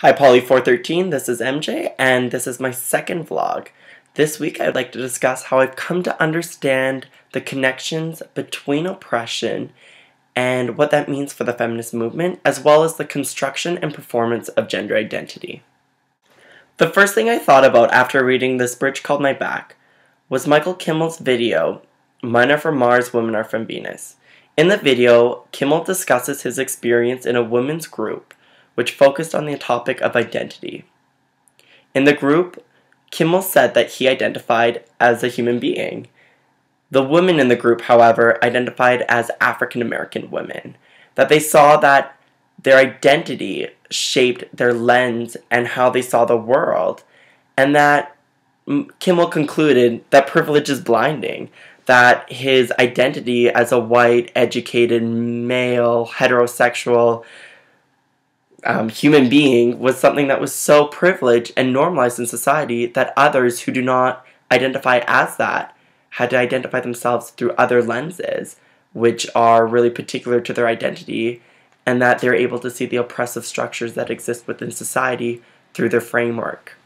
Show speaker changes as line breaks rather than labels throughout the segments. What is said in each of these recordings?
Hi Polly413, this is MJ, and this is my second vlog. This week I'd like to discuss how I've come to understand the connections between oppression and what that means for the feminist movement, as well as the construction and performance of gender identity. The first thing I thought about after reading This Bridge Called My Back was Michael Kimmel's video, Men Are From Mars, Women Are From Venus. In the video, Kimmel discusses his experience in a women's group which focused on the topic of identity. In the group, Kimmel said that he identified as a human being. The women in the group, however, identified as African American women, that they saw that their identity shaped their lens and how they saw the world, and that Kimmel concluded that privilege is blinding, that his identity as a white, educated, male, heterosexual, human being was something that was so privileged and normalized in society that others who do not identify as that had to identify themselves through other lenses, which are really particular to their identity, and that they're able to see the oppressive structures that exist within society through their framework.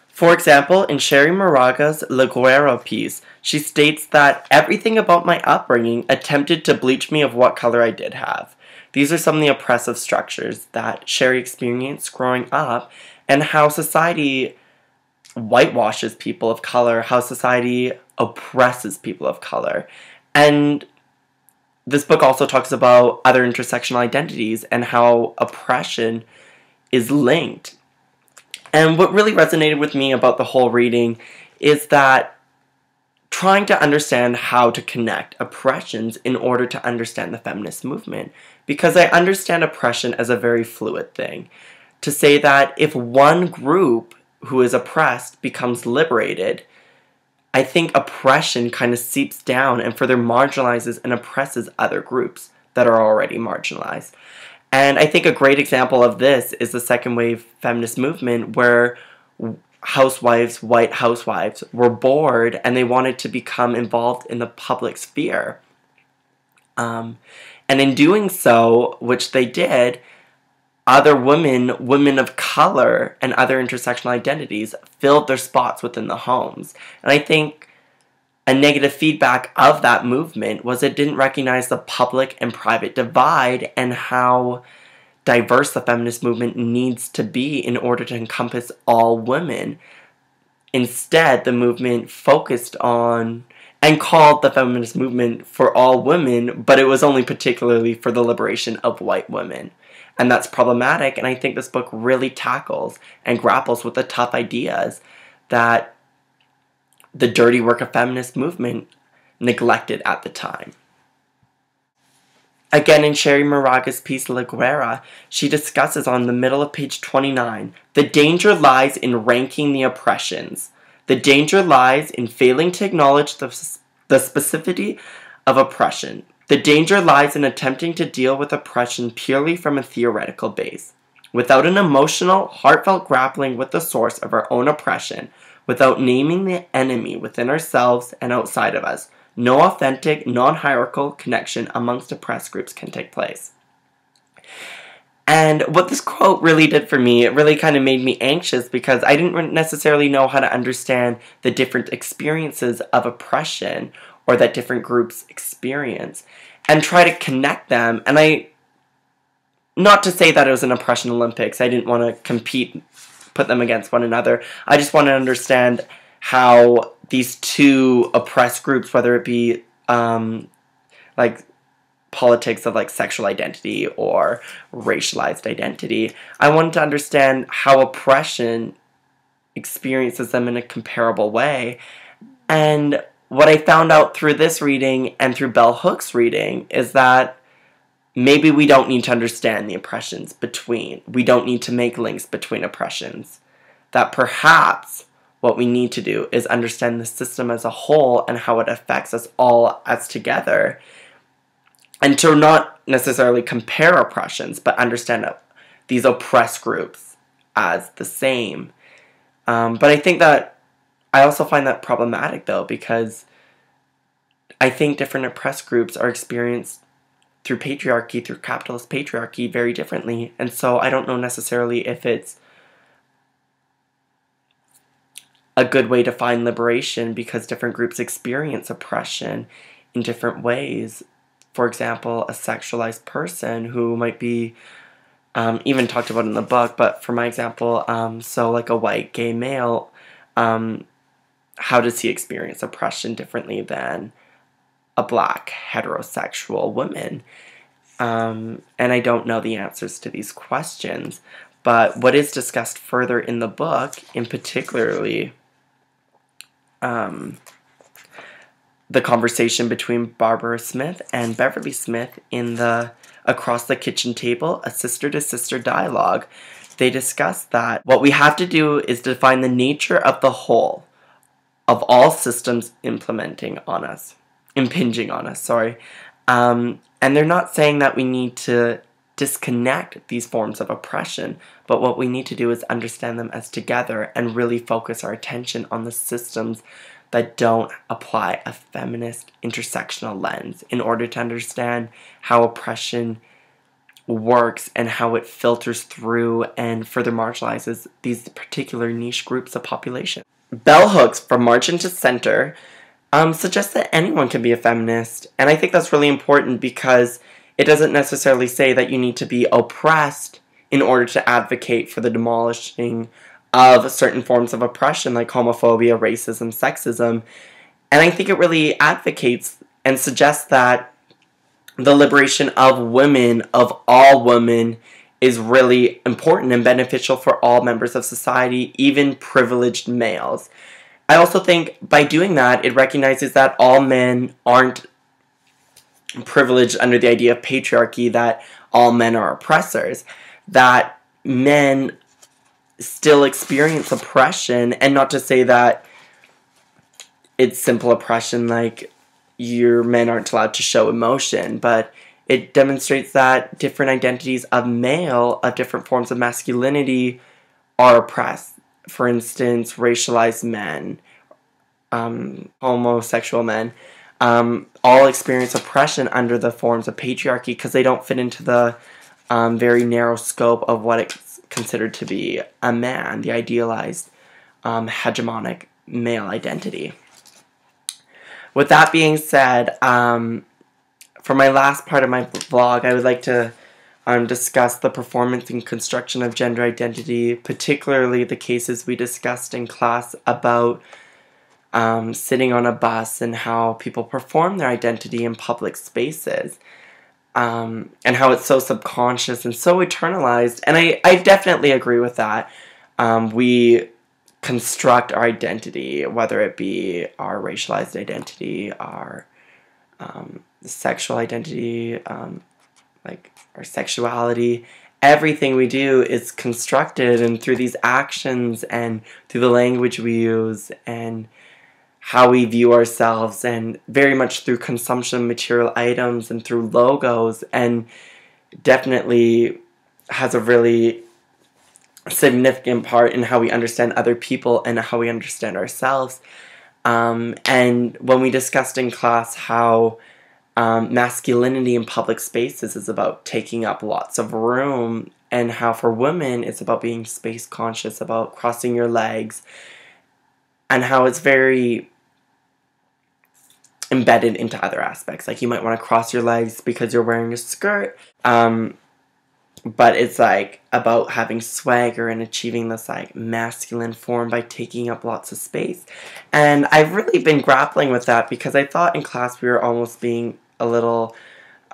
For example, in Cherríe Moraga's La Guerra piece, she states that everything about my upbringing attempted to bleach me of what color I did have. These are some of the oppressive structures that Cherríe experienced growing up, and how society whitewashes people of color, how society oppresses people of color. And this book also talks about other intersectional identities and how oppression is linked. And what really resonated with me about the whole reading is that trying to understand how to connect oppressions in order to understand the feminist movement. Because I understand oppression as a very fluid thing. To say that if one group who is oppressed becomes liberated, I think oppression kind of seeps down and further marginalizes and oppresses other groups that are already marginalized. And I think a great example of this is the second wave feminist movement, where housewives, white housewives, were bored and they wanted to become involved in the public sphere. And in doing so, which they did, other women of color, and other intersectional identities filled their spots within the homes. And I think a negative feedback of that movement was it didn't recognize the public and private divide and how diverse the feminist movement needs to be in order to encompass all women. Instead, the movement focused on and called the feminist movement for all women, but it was only particularly for the liberation of white women. And that's problematic, and I think this book really tackles and grapples with the tough ideas that the dirty work of feminist movement neglected at the time. Again, in Cherríe Moraga's piece La Guerra, she discusses on the middle of page 29, the danger lies in ranking the oppressions. The danger lies in failing to acknowledge the specificity of oppression. The danger lies in attempting to deal with oppression purely from a theoretical base, without an emotional, heartfelt grappling with the source of our own oppression, without naming the enemy within ourselves and outside of us. No authentic, non-hierarchical connection amongst oppressed groups can take place. And what this quote really did for me, it really kind of made me anxious because I didn't necessarily know how to understand the different experiences of oppression or that different groups experience and try to connect them. And not to say that it was an oppression Olympics, I didn't want to compete, put them against one another. I just want to understand how these two oppressed groups, whether it be like politics of like sexual identity or racialized identity, I wanted to understand how oppression experiences them in a comparable way. And what I found out through this reading and through Bell Hook's reading is that maybe we don't need to understand the oppressions between. We don't need to make links between oppressions. That perhaps what we need to do is understand the system as a whole and how it affects us all as together. And to not necessarily compare oppressions, but understand these oppressed groups as the same. But I think that I also find that problematic, though, because I think different oppressed groups are experienced through patriarchy, through capitalist patriarchy, very differently. And so I don't know necessarily if it's a good way to find liberation because different groups experience oppression in different ways. For example, a sexualized person who might be, even talked about in the book, but for my example, so like a white gay male, how does he experience oppression differently than a black heterosexual woman? And I don't know the answers to these questions, but what is discussed further in the book, in particularly the conversation between Barbara Smith and Beverly Smith in the Across the Kitchen Table, a sister-to-sister dialogue, they discuss that what we have to do is define the nature of the whole of all systems impinging on us, and they're not saying that we need to disconnect these forms of oppression, but what we need to do is understand them as together and really focus our attention on the systems that don't apply a feminist intersectional lens in order to understand how oppression works and how it filters through and further marginalizes these particular niche groups of population. Bell Hooks from Margin to Center suggests that anyone can be a feminist, and I think that's really important because it doesn't necessarily say that you need to be oppressed in order to advocate for the demolishing of certain forms of oppression like homophobia, racism, sexism. And I think it really advocates and suggests that the liberation of women, of all women, is really important and beneficial for all members of society, even privileged males. I also think by doing that, it recognizes that all men aren't privileged under the idea of patriarchy, that all men are oppressors, that men still experience oppression, and not to say that it's simple oppression like your men aren't allowed to show emotion, but it demonstrates that different identities of male, of different forms of masculinity, are oppressed. For instance, racialized men, homosexual men, all experience oppression under the forms of patriarchy because they don't fit into the very narrow scope of what it's considered to be a man, the idealized hegemonic male identity. With that being said, for my last part of my vlog, I would like to discuss the performance and construction of gender identity, particularly the cases we discussed in class about sitting on a bus and how people perform their identity in public spaces, and how it's so subconscious and so internalized. And I definitely agree with that. We construct our identity, whether it be our racialized identity, our sexual identity, like our sexuality. Everything we do is constructed, and through these actions and through the language we use and how we view ourselves, and very much through consumption of material items and through logos, and definitely has a really significant part in how we understand other people and how we understand ourselves. And when we discussed in class how masculinity in public spaces is about taking up lots of room, and how for women it's about being space conscious, about crossing your legs, and how it's very embedded into other aspects. Like you might want to cross your legs because you're wearing a skirt, but it's like about having swagger and achieving this like masculine form by taking up lots of space. And I've really been grappling with that because I thought in class we were almost being a little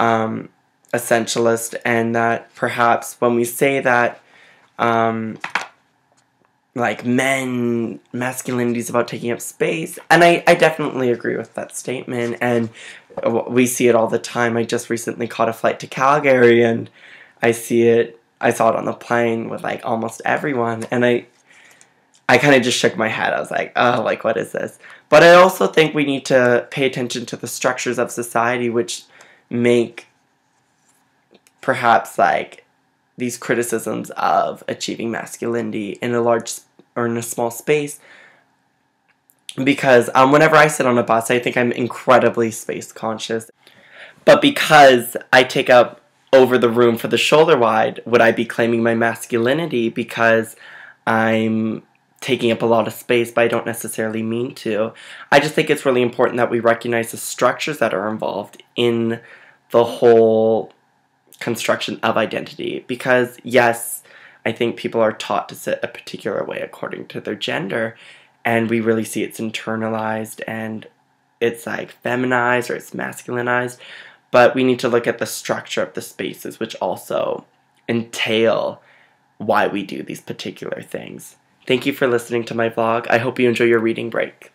essentialist, and that perhaps when we say that like masculinity is about taking up space, and I definitely agree with that statement, and we see it all the time. I just recently caught a flight to Calgary, and I saw it on the plane with like almost everyone, and I kind of just shook my head. I was like, oh, like what is this? But I also think we need to pay attention to the structures of society which make perhaps like these criticisms of achieving masculinity in a large or in a small space. Because whenever I sit on a bus, I think I'm incredibly space conscious. But because I take up over the room for the shoulder wide, would I be claiming my masculinity because I'm taking up a lot of space, but I don't necessarily mean to. I just think it's really important that we recognize the structures that are involved in the whole construction of identity. Because, yes, I think people are taught to sit a particular way according to their gender, and we really see it's internalized and it's like feminized or it's masculinized. But we need to look at the structure of the spaces, which also entail why we do these particular things. Thank you for listening to my vlog. I hope you enjoy your reading break.